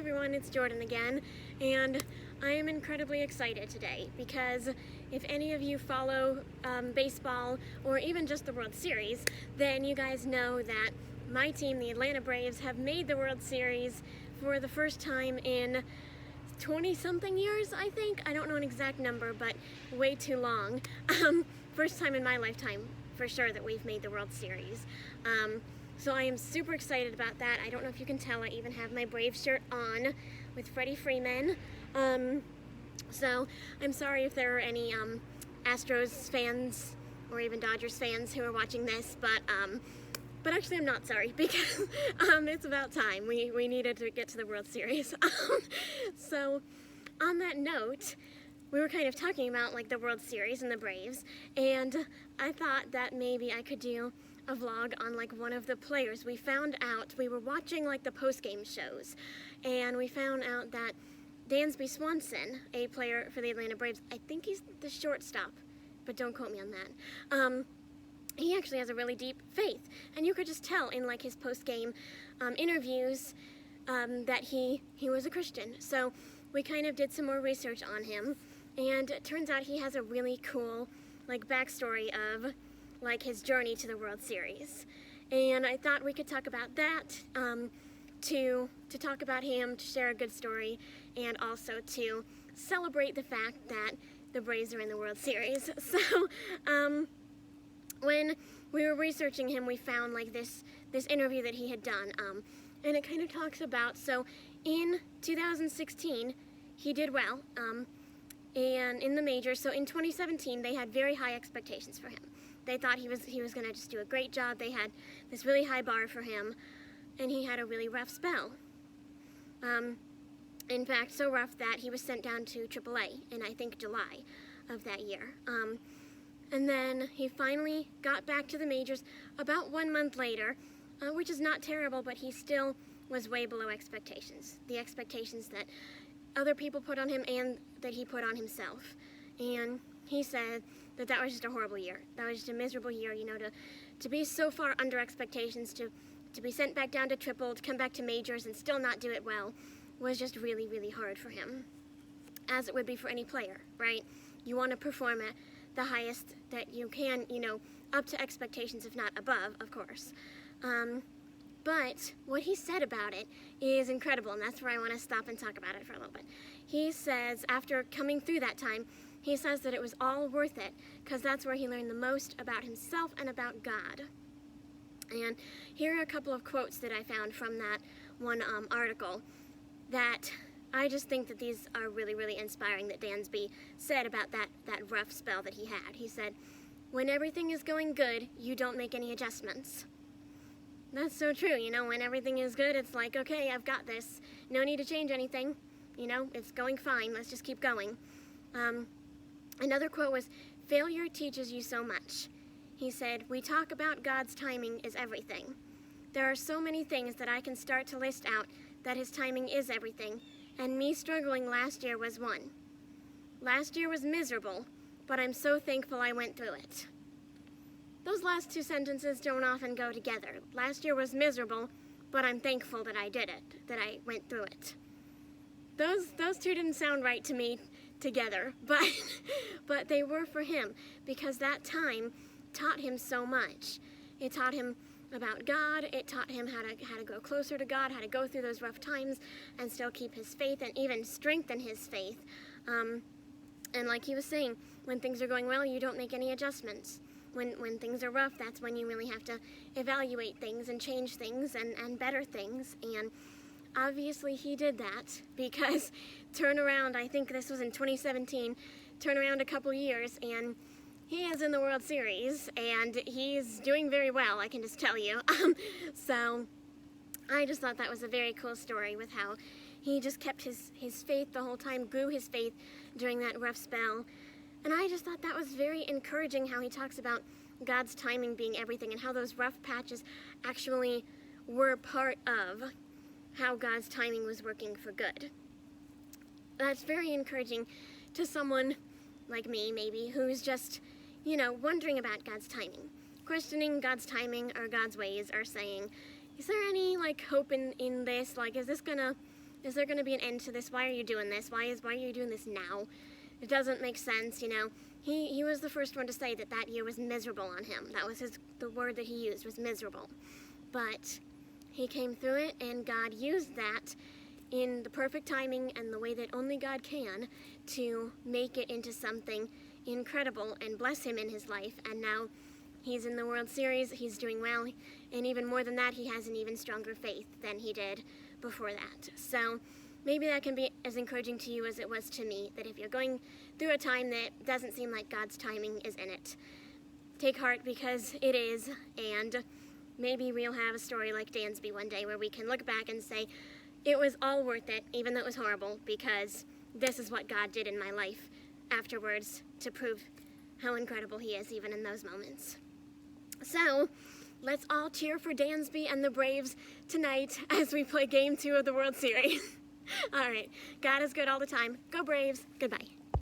everyone, it's Jordan again, and I am incredibly excited today because if any of you follow baseball or even just the World Series, then you guys know that my team, the Atlanta Braves, have made the World Series for the first time in 20-something years, I think. I don't know an exact number, but way too long. First time in my lifetime, for sure, that we've made the World Series. So I am super excited about that. I don't know if you can tell, I even have my Braves shirt on with Freddie Freeman. So I'm sorry if there are any Astros fans or even Dodgers fans who are watching this, but actually I'm not sorry because it's about time. We needed to get to the World Series. So on that note, we were kind of talking about like the World Series and the Braves, and I thought that maybe I could do a vlog on like one of the players. We found out, we were watching like the post-game shows, and we found out that Dansby Swanson, a player for the Atlanta Braves, I think he's the shortstop, but don't quote me on that. He actually has a really deep faith, and you could just tell in like his post-game interviews that he was a Christian. So we kind of did some more research on him, and it turns out he has a really cool like backstory of like his journey to the World Series. And I thought we could talk about that, to talk about him, to share a good story, and also to celebrate the fact that the Braves are in the World Series. So when we were researching him, we found like this interview that he had done, and it kind of talks about, so in 2016 he did well, and in the majors. So in 2017 they had very high expectations for him. They thought he was going to just do a great job. They had this really high bar for him, and he had a really rough spell. In fact, so rough that he was sent down to AAA in, I think, July of that year. And then he finally got back to the majors about 1 month later, which is not terrible, but he still was way below expectations. The expectations that other people put on him and that he put on himself. And he said that that was just a horrible year. That was just a miserable year, you know, to be so far under expectations, to be sent back down to triple, to come back to majors and still not do it well, was just really, really hard for him. As it would be for any player, right? You want to perform at the highest that you can, you know, up to expectations, if not above, of course. But what he said about it is incredible, and that's where I want to stop and talk about it for a little bit. He says, after coming through that time, he says that it was all worth it, because that's where he learned the most about himself and about God. And here are a couple of quotes that I found from that one article that I just think that these are really, really inspiring, that Dansby said about that rough spell that he had. He said, "When everything is going good, you don't make any adjustments." That's so true, you know, when everything is good, it's like, okay, I've got this. No need to change anything. You know, it's going fine. Let's just keep going. Another quote was, "Failure teaches you so much." He said, "We talk about God's timing is everything. There are so many things that I can start to list out that his timing is everything, and me struggling last year was one. Last year was miserable, but I'm so thankful I went through it." Those last two sentences don't often go together. Last year was miserable, but I'm thankful that I did it, that I went through it. Those two didn't sound right to me together, but they were for him, because that time taught him so much. It taught him about God. It taught him how to go closer to God, how to go through those rough times and still keep his faith and even strengthen his faith. And like he was saying, when things are going well, you don't make any adjustments. When things are rough, that's when you really have to evaluate things and change things and better things. And obviously he did that, because turn around, I think this was in 2017, turn around a couple years and he is in the World Series and he's doing very well, I can just tell you. So I just thought that was a very cool story with how he just kept his faith the whole time, grew his faith during that rough spell. And I just thought that was very encouraging, how he talks about God's timing being everything and how those rough patches actually were part of how God's timing was working for good. That's very encouraging to someone like me, maybe, who's just, you know, wondering about God's timing, questioning God's timing or God's ways, or saying, is there any, like, hope in this? Like, is this gonna is there going to be an end to this? Why are you doing this? Why are you doing this now? It doesn't make sense, you know. He was the first one to say that year was miserable on him. That was the word that he used, was miserable. But he came through it, and God used that in the perfect timing and the way that only God can to make it into something incredible and bless him in his life. And now he's in the World Series, he's doing well, and even more than that, he has an even stronger faith than he did before that. So maybe that can be as encouraging to you as it was to me, that if you're going through a time that doesn't seem like God's timing is in it, take heart, because it is, and maybe we'll have a story like Dansby one day where we can look back and say, it was all worth it, even though it was horrible, because this is what God did in my life afterwards to prove how incredible he is even in those moments. So, let's all cheer for Dansby and the Braves tonight as we play Game 2 of the World Series. All right, God is good all the time. Go Braves. Goodbye.